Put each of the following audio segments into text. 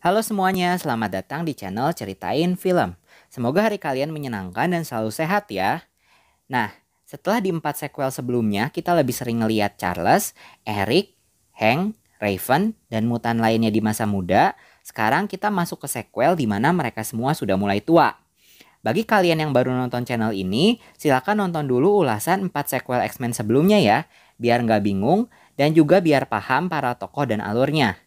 Halo semuanya, selamat datang di channel Ceritain Film. Semoga hari kalian menyenangkan dan selalu sehat ya. Nah, setelah di 4 sequel sebelumnya, kita lebih sering ngeliat Charles, Eric, Hank, Raven, dan mutan lainnya di masa muda. Sekarang kita masuk ke sequel di mana mereka semua sudah mulai tua. Bagi kalian yang baru nonton channel ini, silakan nonton dulu ulasan 4 sequel X-Men sebelumnya ya, biar nggak bingung dan juga biar paham para tokoh dan alurnya.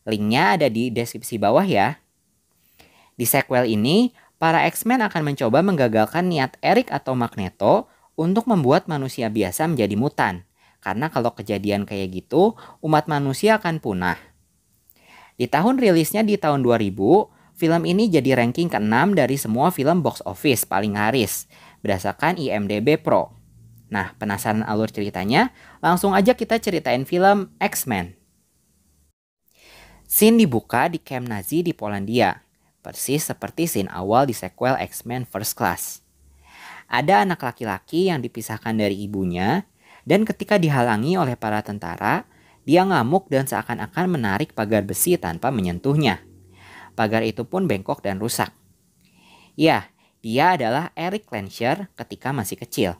Linknya ada di deskripsi bawah ya. Di sequel ini, para X-Men akan mencoba menggagalkan niat Eric atau Magneto untuk membuat manusia biasa menjadi mutan. Karena kalau kejadian kayak gitu, umat manusia akan punah. Di tahun rilisnya di tahun 2000, film ini jadi ranking ke-6 dari semua film box office paling laris, berdasarkan IMDb Pro. Nah, penasaran alur ceritanya? Langsung aja kita ceritain film X-Men. Scene dibuka di camp Nazi di Polandia, persis seperti scene awal di sequel X-Men First Class. Ada anak laki-laki yang dipisahkan dari ibunya, dan ketika dihalangi oleh para tentara, dia ngamuk dan seakan-akan menarik pagar besi tanpa menyentuhnya. Pagar itu pun bengkok dan rusak. Ya, dia adalah Eric Lensher ketika masih kecil.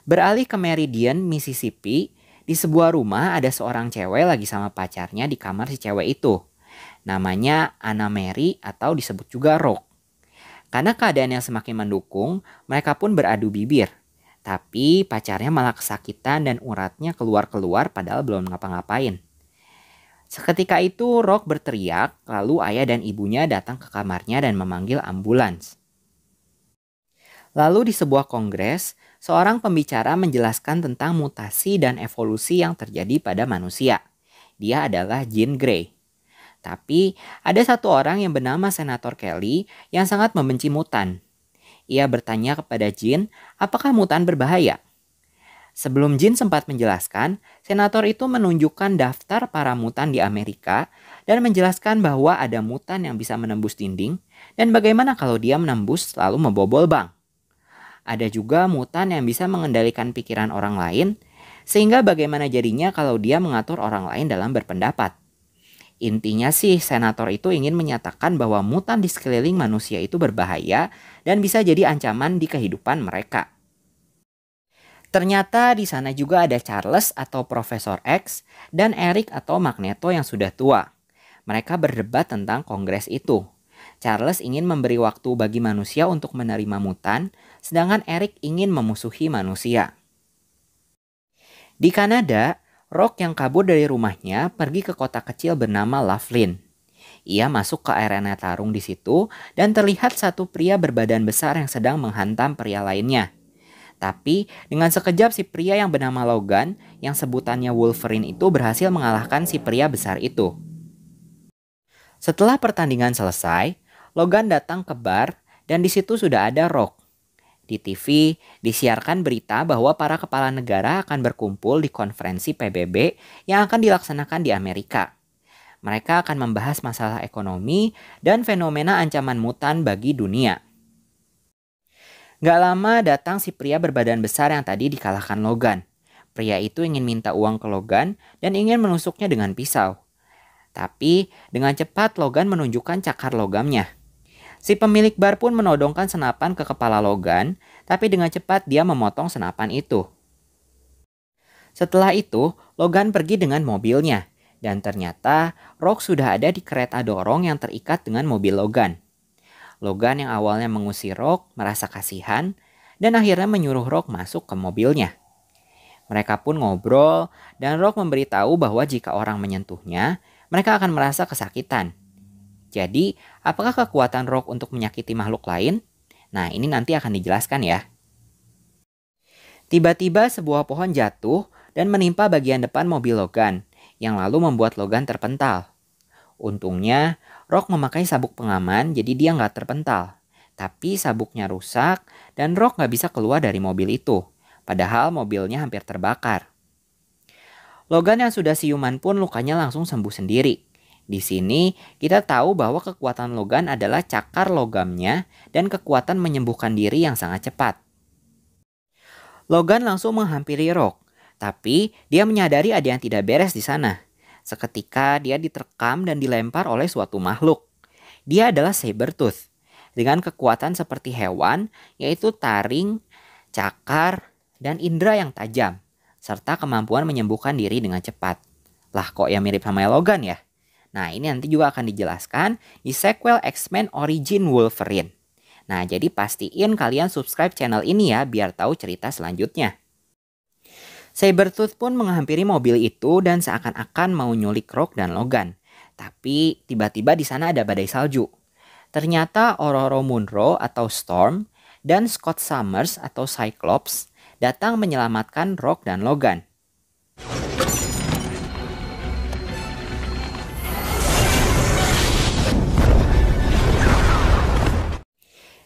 Beralih ke Meridian, Mississippi, di sebuah rumah ada seorang cewek lagi sama pacarnya di kamar si cewek itu. Namanya Anna Mary atau disebut juga Rogue. Karena keadaan yang semakin mendukung, mereka pun beradu bibir. Tapi pacarnya malah kesakitan dan uratnya keluar-keluar padahal belum ngapa-ngapain. Seketika itu Rogue berteriak, lalu ayah dan ibunya datang ke kamarnya dan memanggil ambulans. Lalu di sebuah kongres, seorang pembicara menjelaskan tentang mutasi dan evolusi yang terjadi pada manusia. Dia adalah Jean Grey. Tapi ada satu orang yang bernama Senator Kelly yang sangat membenci mutan. Ia bertanya kepada Jean, apakah mutan berbahaya? Sebelum Jean sempat menjelaskan, senator itu menunjukkan daftar para mutan di Amerika dan menjelaskan bahwa ada mutan yang bisa menembus dinding dan bagaimana kalau dia menembus lalu membobol bank. Ada juga mutan yang bisa mengendalikan pikiran orang lain, sehingga bagaimana jadinya kalau dia mengatur orang lain dalam berpendapat. Intinya sih, senator itu ingin menyatakan bahwa mutan di sekeliling manusia itu berbahaya dan bisa jadi ancaman di kehidupan mereka. Ternyata di sana juga ada Charles atau Profesor X dan Eric atau Magneto yang sudah tua. Mereka berdebat tentang kongres itu. Charles ingin memberi waktu bagi manusia untuk menerima mutan, sedangkan Eric ingin memusuhi manusia. Di Kanada, Rock yang kabur dari rumahnya pergi ke kota kecil bernama Laughlin. Ia masuk ke arena tarung di situ dan terlihat satu pria berbadan besar yang sedang menghantam pria lainnya. Tapi dengan sekejap si pria yang bernama Logan yang sebutannya Wolverine itu berhasil mengalahkan si pria besar itu. Setelah pertandingan selesai, Logan datang ke bar dan di situ sudah ada Rock. Di TV disiarkan berita bahwa para kepala negara akan berkumpul di konferensi PBB yang akan dilaksanakan di Amerika. Mereka akan membahas masalah ekonomi dan fenomena ancaman mutan bagi dunia. Gak lama datang si pria berbadan besar yang tadi dikalahkan Logan. Pria itu ingin minta uang ke Logan dan ingin menusuknya dengan pisau. Tapi dengan cepat Logan menunjukkan cakar logamnya. Si pemilik bar pun menodongkan senapan ke kepala Logan, tapi dengan cepat dia memotong senapan itu. Setelah itu, Logan pergi dengan mobilnya, dan ternyata Rock sudah ada di kereta dorong yang terikat dengan mobil Logan. Logan yang awalnya mengusir Rock merasa kasihan, dan akhirnya menyuruh Rock masuk ke mobilnya. Mereka pun ngobrol, dan Rock memberitahu bahwa jika orang menyentuhnya, mereka akan merasa kesakitan. Jadi, apakah kekuatan Rock untuk menyakiti makhluk lain? Nah, ini nanti akan dijelaskan ya. Tiba-tiba sebuah pohon jatuh dan menimpa bagian depan mobil Logan, yang lalu membuat Logan terpental. Untungnya, Rock memakai sabuk pengaman jadi dia nggak terpental. Tapi sabuknya rusak dan Rock nggak bisa keluar dari mobil itu, padahal mobilnya hampir terbakar. Logan yang sudah siuman pun lukanya langsung sembuh sendiri. Di sini kita tahu bahwa kekuatan Logan adalah cakar logamnya dan kekuatan menyembuhkan diri yang sangat cepat. Logan langsung menghampiri Rock, tapi dia menyadari ada yang tidak beres di sana. Seketika dia diterkam dan dilempar oleh suatu makhluk. Dia adalah Sabertooth. Dengan kekuatan seperti hewan, yaitu taring, cakar, dan indera yang tajam, serta kemampuan menyembuhkan diri dengan cepat. Lah kok ya mirip sama Logan ya? Nah ini nanti juga akan dijelaskan di sequel X-Men Origin Wolverine. Nah jadi pastiin kalian subscribe channel ini ya biar tahu cerita selanjutnya. Sabertooth pun menghampiri mobil itu dan seakan-akan mau nyulik Rock dan Logan. Tapi tiba-tiba di sana ada badai salju. Ternyata Ororo Munro atau Storm dan Scott Summers atau Cyclops datang menyelamatkan Rock dan Logan.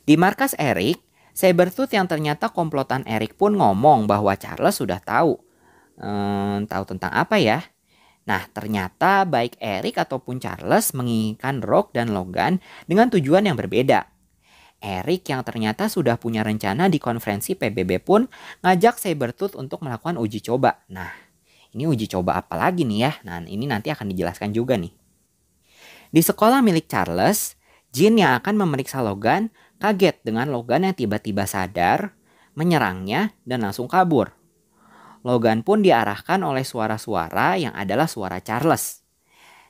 Di markas Eric, Sabertooth yang ternyata komplotan Eric pun ngomong bahwa Charles sudah tahu. Tahu tentang apa ya? Nah, ternyata baik Eric ataupun Charles menginginkan Rock dan Logan dengan tujuan yang berbeda. Eric yang ternyata sudah punya rencana di konferensi PBB pun ngajak Sabertooth untuk melakukan uji coba. Nah, ini uji coba apa lagi nih ya? Nah, ini nanti akan dijelaskan juga nih. Di sekolah milik Charles, Jean yang akan memeriksa Logan kaget dengan Logan yang tiba-tiba sadar, menyerangnya, dan langsung kabur. Logan pun diarahkan oleh suara-suara yang adalah suara Charles.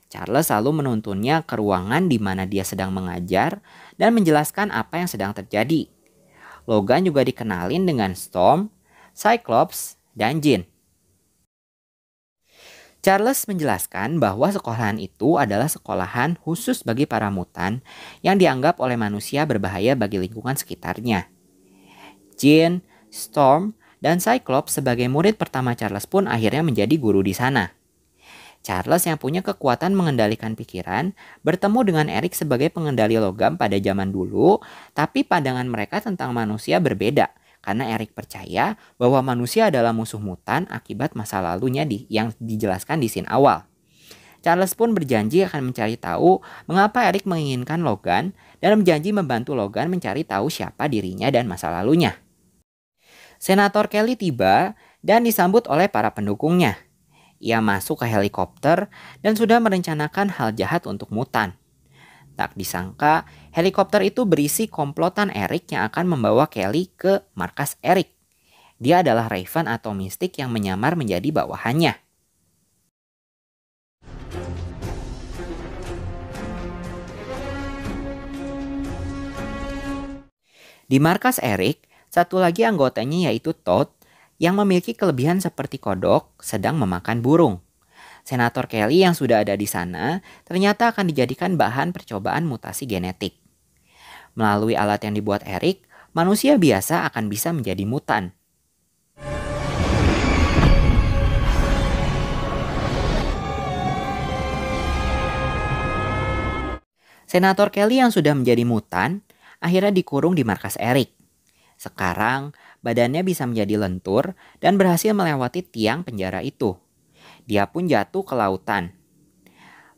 Charles lalu menuntunnya ke ruangan di mana dia sedang mengajar dan menjelaskan apa yang sedang terjadi. Logan juga dikenalin dengan Storm, Cyclops, dan Jean. Charles menjelaskan bahwa sekolahan itu adalah sekolahan khusus bagi para mutan yang dianggap oleh manusia berbahaya bagi lingkungan sekitarnya. Jean, Storm, dan Cyclops sebagai murid pertama Charles pun akhirnya menjadi guru di sana. Charles yang punya kekuatan mengendalikan pikiran bertemu dengan Eric sebagai pengendali logam pada zaman dulu, tapi pandangan mereka tentang manusia berbeda karena Eric percaya bahwa manusia adalah musuh mutan akibat masa lalunya yang dijelaskan di scene awal. Charles pun berjanji akan mencari tahu mengapa Eric menginginkan Logan dan berjanji membantu Logan mencari tahu siapa dirinya dan masa lalunya. Senator Kelly tiba dan disambut oleh para pendukungnya. Ia masuk ke helikopter dan sudah merencanakan hal jahat untuk mutan. Tak disangka, helikopter itu berisi komplotan Eric yang akan membawa Kelly ke markas Eric. Dia adalah Raven atau Mystic yang menyamar menjadi bawahannya. Di markas Eric, satu lagi anggotanya yaitu Todd yang memiliki kelebihan seperti kodok sedang memakan burung. Senator Kelly yang sudah ada di sana ternyata akan dijadikan bahan percobaan mutasi genetik. Melalui alat yang dibuat Eric, manusia biasa akan bisa menjadi mutan. Senator Kelly yang sudah menjadi mutan akhirnya dikurung di markas Eric. Sekarang, badannya bisa menjadi lentur dan berhasil melewati tiang penjara itu. Dia pun jatuh ke lautan.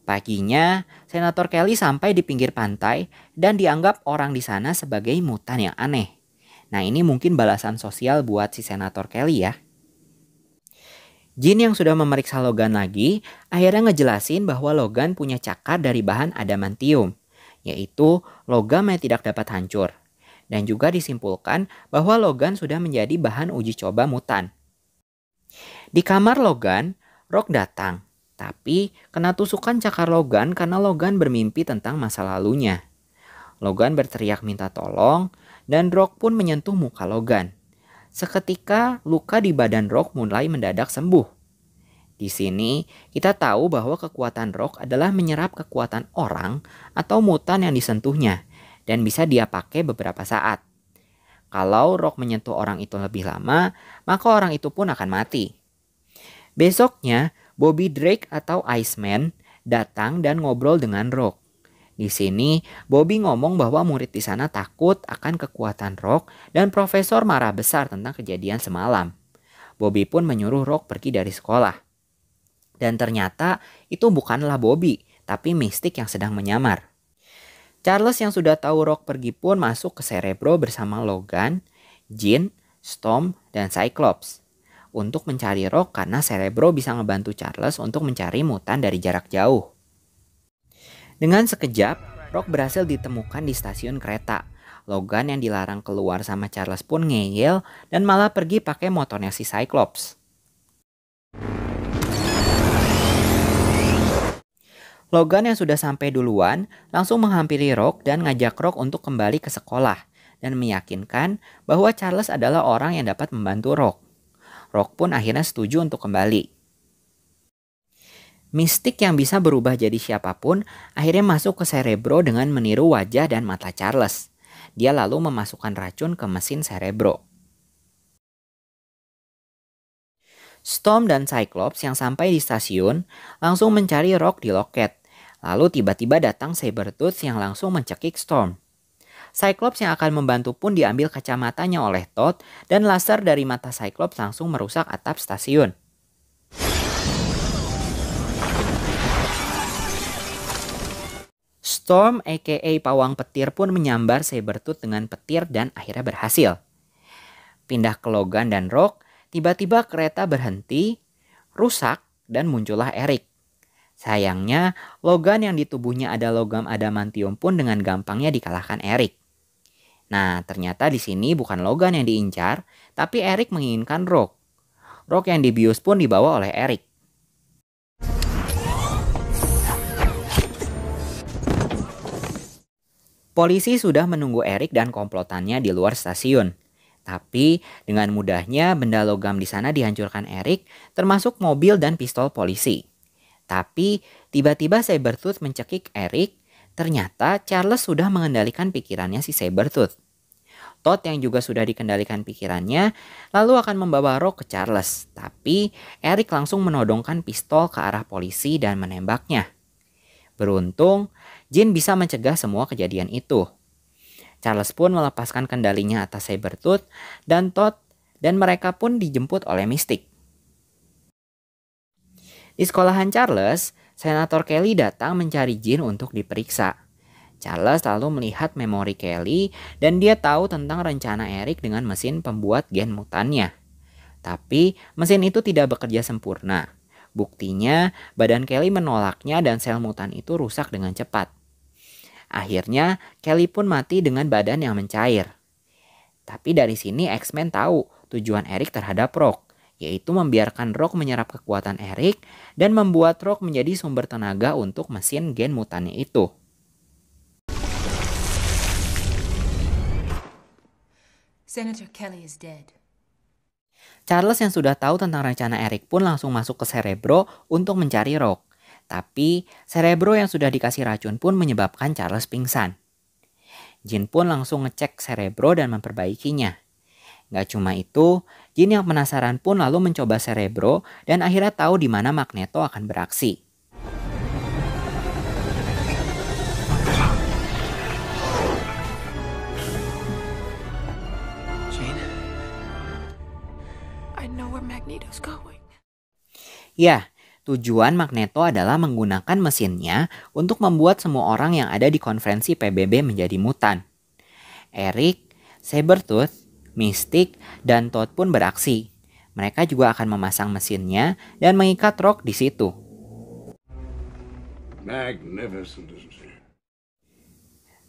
Paginya, Senator Kelly sampai di pinggir pantai dan dianggap orang di sana sebagai mutan yang aneh. Nah, ini mungkin balasan sosial buat si Senator Kelly ya. Jean yang sudah memeriksa Logan lagi, akhirnya ngejelasin bahwa Logan punya cakar dari bahan adamantium, yaitu logam yang tidak dapat hancur. Dan juga disimpulkan bahwa Logan sudah menjadi bahan uji coba mutan. Di kamar Logan, Rock datang. Tapi kena tusukan cakar Logan karena Logan bermimpi tentang masa lalunya. Logan berteriak minta tolong dan Rock pun menyentuh muka Logan. Seketika luka di badan Rock mulai mendadak sembuh. Di sini kita tahu bahwa kekuatan Rock adalah menyerap kekuatan orang atau mutan yang disentuhnya. Dan bisa dia pakai beberapa saat. Kalau Rock menyentuh orang itu lebih lama, maka orang itu pun akan mati. Besoknya, Bobby Drake atau Iceman datang dan ngobrol dengan Rock. Di sini, Bobby ngomong bahwa murid di sana takut akan kekuatan Rock dan profesor marah besar tentang kejadian semalam. Bobby pun menyuruh Rock pergi dari sekolah. Dan ternyata itu bukanlah Bobby, tapi Mystic yang sedang menyamar. Charles yang sudah tahu Rock pergi pun masuk ke Cerebro bersama Logan, Jean, Storm, dan Cyclops. untuk mencari Rock karena Cerebro bisa ngebantu Charles untuk mencari mutan dari jarak jauh. Dengan sekejap, Rock berhasil ditemukan di stasiun kereta. Logan yang dilarang keluar sama Charles pun ngeyel dan malah pergi pakai motornya si Cyclops. Logan yang sudah sampai duluan langsung menghampiri Rock dan ngajak Rock untuk kembali ke sekolah dan meyakinkan bahwa Charles adalah orang yang dapat membantu Rock. Rock pun akhirnya setuju untuk kembali. Mystic yang bisa berubah jadi siapapun akhirnya masuk ke Cerebro dengan meniru wajah dan mata Charles. Dia lalu memasukkan racun ke mesin Cerebro. Storm dan Cyclops yang sampai di stasiun langsung mencari Rock di loket. Lalu tiba-tiba datang Sabretooth yang langsung mencekik Storm. Cyclops yang akan membantu pun diambil kacamatanya oleh Todd dan laser dari mata Cyclops langsung merusak atap stasiun. Storm aka Pawang Petir pun menyambar Sabretooth dengan petir dan akhirnya berhasil. Pindah ke Logan dan Rock, tiba-tiba kereta berhenti, rusak, dan muncullah Eric. Sayangnya, Logan yang di tubuhnya ada logam adamantium pun dengan gampangnya dikalahkan Eric. Nah, ternyata di sini bukan Logan yang diincar, tapi Eric menginginkan Rock. Rock yang dibius pun dibawa oleh Eric. Polisi sudah menunggu Eric dan komplotannya di luar stasiun. Tapi dengan mudahnya benda logam di sana dihancurkan Eric, termasuk mobil dan pistol polisi. Tapi tiba-tiba Sabretooth mencekik Eric, ternyata Charles sudah mengendalikan pikirannya si Sabretooth. Todd yang juga sudah dikendalikan pikirannya, lalu akan membawa Rock ke Charles. Tapi Eric langsung menodongkan pistol ke arah polisi dan menembaknya. Beruntung, Jean bisa mencegah semua kejadian itu. Charles pun melepaskan kendalinya atas Sabretooth dan Todd, dan mereka pun dijemput oleh Mystic. Di sekolahan Charles, Senator Kelly datang mencari Jean untuk diperiksa. Charles lalu melihat memori Kelly dan dia tahu tentang rencana Eric dengan mesin pembuat gen mutannya. Tapi mesin itu tidak bekerja sempurna. Buktinya, badan Kelly menolaknya dan sel mutan itu rusak dengan cepat. Akhirnya, Kelly pun mati dengan badan yang mencair. Tapi dari sini X-Men tahu tujuan Eric terhadap Rock, yaitu membiarkan Rock menyerap kekuatan Eric dan membuat Rock menjadi sumber tenaga untuk mesin gen mutannya itu. Senator Kelly is dead. Charles yang sudah tahu tentang rencana Eric pun langsung masuk ke Cerebro untuk mencari Rock. Tapi Cerebro yang sudah dikasih racun pun menyebabkan Charles pingsan. Jean pun langsung ngecek Cerebro dan memperbaikinya. Gak cuma itu, Jean yang penasaran pun lalu mencoba Cerebro dan akhirnya tahu di mana Magneto akan beraksi. Jean, I know where Magneto's going. Ya, tujuan Magneto adalah menggunakan mesinnya untuk membuat semua orang yang ada di konferensi PBB menjadi mutan. Eric, Sabretooth, Mystic, dan Todd pun beraksi. Mereka juga akan memasang mesinnya dan mengikat Rock di situ. Magnificent, isn't he?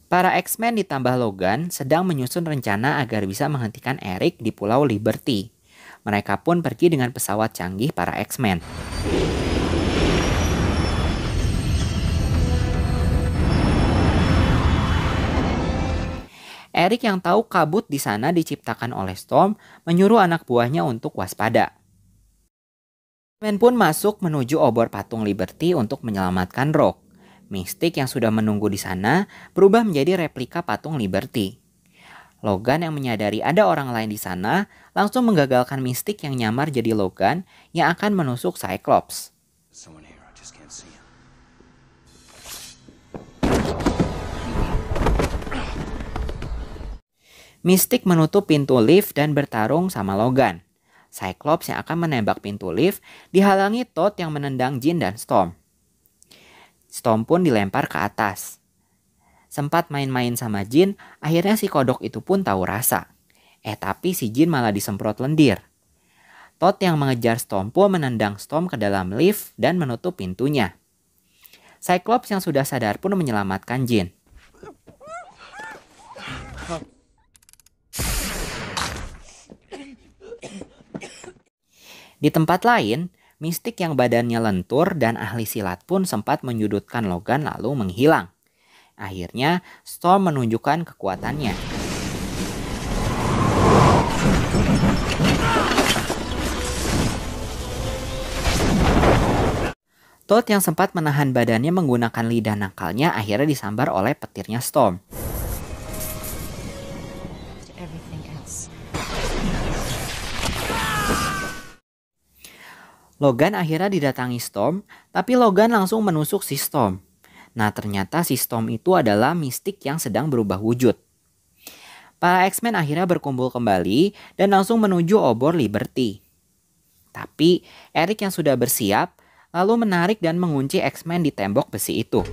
Para X-Men ditambah Logan sedang menyusun rencana agar bisa menghentikan Eric di Pulau Liberty. Mereka pun pergi dengan pesawat canggih para X-Men. Eric yang tahu kabut di sana diciptakan oleh Storm menyuruh anak buahnya untuk waspada. X-Men pun masuk menuju obor patung Liberty untuk menyelamatkan Rock. Mystic yang sudah menunggu di sana berubah menjadi replika patung Liberty. Logan yang menyadari ada orang lain di sana langsung menggagalkan Mystic yang nyamar jadi Logan yang akan menusuk Cyclops. Mystic menutup pintu lift dan bertarung sama Logan. Cyclops yang akan menembak pintu lift dihalangi Todd yang menendang Jean dan Storm. Storm pun dilempar ke atas. Sempat main-main sama Jean, akhirnya si kodok itu pun tahu rasa. Tapi si Jean malah disemprot lendir. Todd yang mengejar Storm pun menendang Storm ke dalam lift dan menutup pintunya. Cyclops yang sudah sadar pun menyelamatkan Jean. Di tempat lain, Mystique yang badannya lentur dan ahli silat pun sempat menyudutkan Logan lalu menghilang. Akhirnya, Storm menunjukkan kekuatannya. Todd yang sempat menahan badannya menggunakan lidah nakalnya akhirnya disambar oleh petirnya Storm. Logan akhirnya didatangi Storm, tapi Logan langsung menusuk si Storm. Nah, ternyata si Storm itu adalah Mystique yang sedang berubah wujud. Para X-Men akhirnya berkumpul kembali dan langsung menuju obor Liberty. Tapi Eric yang sudah bersiap lalu menarik dan mengunci X-Men di tembok besi itu.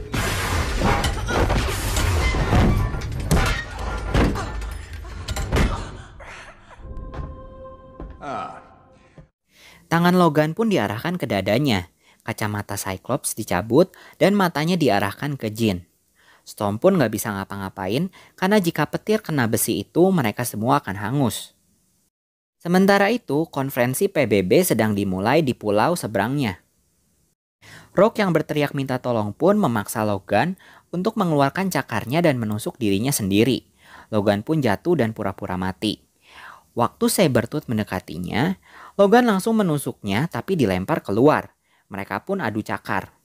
Tangan Logan pun diarahkan ke dadanya. Kacamata Cyclops dicabut dan matanya diarahkan ke Jean. Storm pun gak bisa ngapa-ngapain karena jika petir kena besi itu mereka semua akan hangus. Sementara itu, konferensi PBB sedang dimulai di pulau seberangnya. Rogue yang berteriak minta tolong pun memaksa Logan untuk mengeluarkan cakarnya dan menusuk dirinya sendiri. Logan pun jatuh dan pura-pura mati. Waktu Sabretooth mendekatinya, Logan langsung menusuknya tapi dilempar keluar. Mereka pun adu cakar.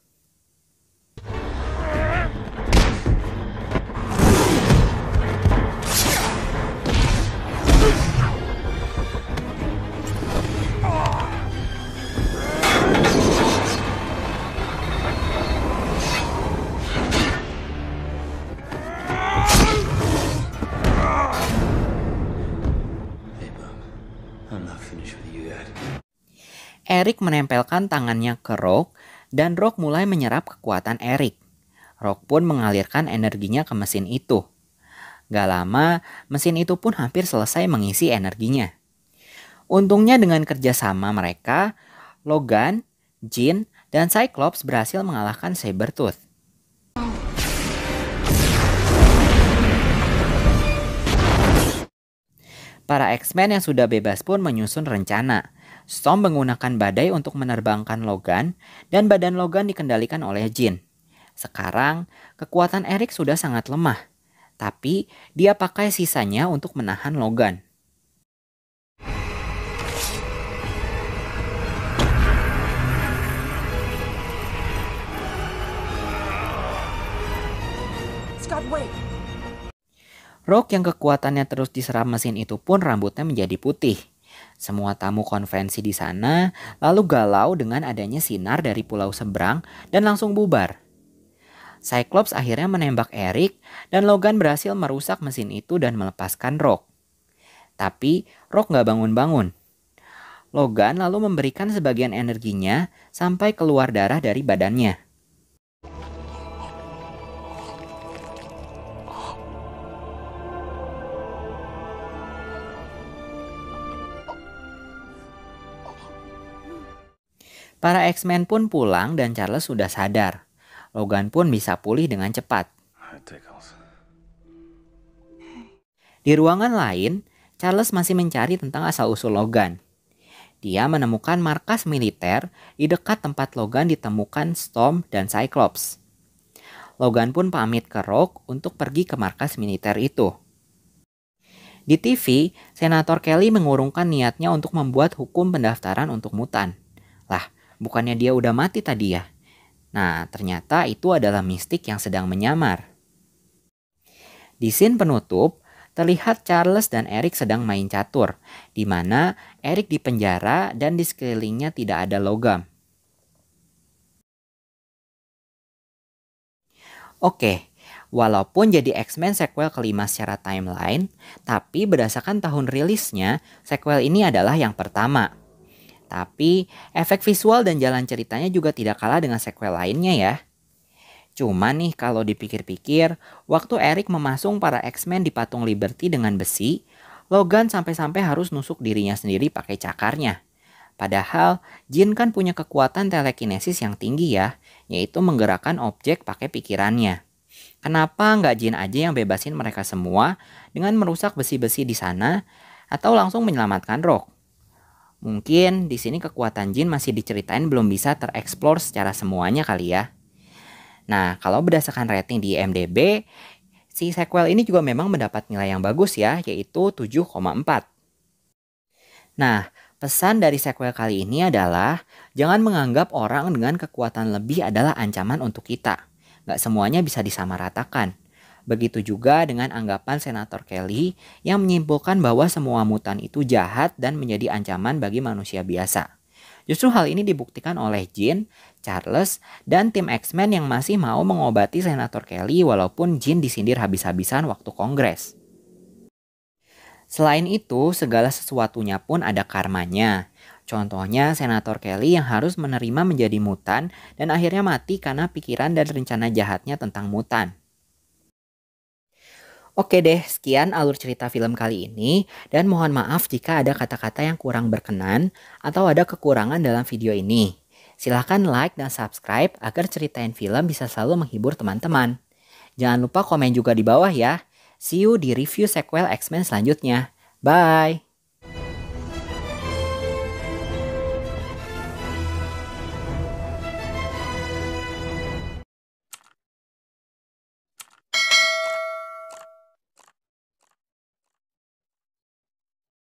Eric menempelkan tangannya ke Rogue dan Rogue mulai menyerap kekuatan Eric. Rogue pun mengalirkan energinya ke mesin itu. Gak lama, mesin itu pun hampir selesai mengisi energinya. Untungnya dengan kerjasama mereka, Logan, Jean, dan Cyclops berhasil mengalahkan Sabretooth. Para X-Men yang sudah bebas pun menyusun rencana. Storm menggunakan badai untuk menerbangkan Logan dan badan Logan dikendalikan oleh Jean. Sekarang, kekuatan Eric sudah sangat lemah, tapi dia pakai sisanya untuk menahan Logan. Scott, wait. Rogue yang kekuatannya terus diserap mesin itu pun rambutnya menjadi putih. Semua tamu konferensi di sana lalu galau dengan adanya sinar dari pulau seberang dan langsung bubar. Cyclops akhirnya menembak Eric dan Logan berhasil merusak mesin itu dan melepaskan Rogue. Tapi Rogue gak bangun-bangun. Logan lalu memberikan sebagian energinya sampai keluar darah dari badannya. Para X-Men pun pulang dan Charles sudah sadar. Logan pun bisa pulih dengan cepat. Di ruangan lain, Charles masih mencari tentang asal-usul Logan. Dia menemukan markas militer di dekat tempat Logan ditemukan Storm dan Cyclops. Logan pun pamit ke Rogue untuk pergi ke markas militer itu. Di TV, Senator Kelly mengurungkan niatnya untuk membuat hukum pendaftaran untuk mutan. Lah, bukannya dia udah mati tadi ya? Nah, ternyata itu adalah Mystique yang sedang menyamar. Di scene penutup, terlihat Charles dan Eric sedang main catur, di mana Eric dipenjara dan di sekelilingnya tidak ada logam. Oke, walaupun jadi X-Men sequel kelima secara timeline, tapi berdasarkan tahun rilisnya, sequel ini adalah yang pertama. Tapi efek visual dan jalan ceritanya juga tidak kalah dengan sequel lainnya ya. Cuma nih kalau dipikir-pikir, waktu Eric memasung para X-Men di patung Liberty dengan besi, Logan sampai-sampai harus nusuk dirinya sendiri pakai cakarnya. Padahal Jin kan punya kekuatan telekinesis yang tinggi ya, yaitu menggerakkan objek pakai pikirannya. Kenapa nggak Jin aja yang bebasin mereka semua dengan merusak besi-besi di sana atau langsung menyelamatkan Rock? Mungkin di sini kekuatan Jin masih diceritain belum bisa tereksplor secara semuanya kali ya. Nah, kalau berdasarkan rating di IMDb, si sequel ini juga memang mendapat nilai yang bagus ya, yaitu 7,4. Nah, pesan dari sequel kali ini adalah jangan menganggap orang dengan kekuatan lebih adalah ancaman untuk kita. Nggak semuanya bisa disamaratakan. Begitu juga dengan anggapan Senator Kelly yang menyimpulkan bahwa semua mutan itu jahat dan menjadi ancaman bagi manusia biasa. Justru hal ini dibuktikan oleh Jean, Charles, dan tim X-Men yang masih mau mengobati Senator Kelly walaupun Jean disindir habis-habisan waktu Kongres. Selain itu, segala sesuatunya pun ada karmanya. Contohnya Senator Kelly yang harus menerima menjadi mutan dan akhirnya mati karena pikiran dan rencana jahatnya tentang mutan. Oke deh, sekian alur cerita film kali ini dan mohon maaf jika ada kata-kata yang kurang berkenan atau ada kekurangan dalam video ini. Silahkan like dan subscribe agar ceritain film bisa selalu menghibur teman-teman. Jangan lupa komen juga di bawah ya. See you di review sequel X-Men selanjutnya. Bye!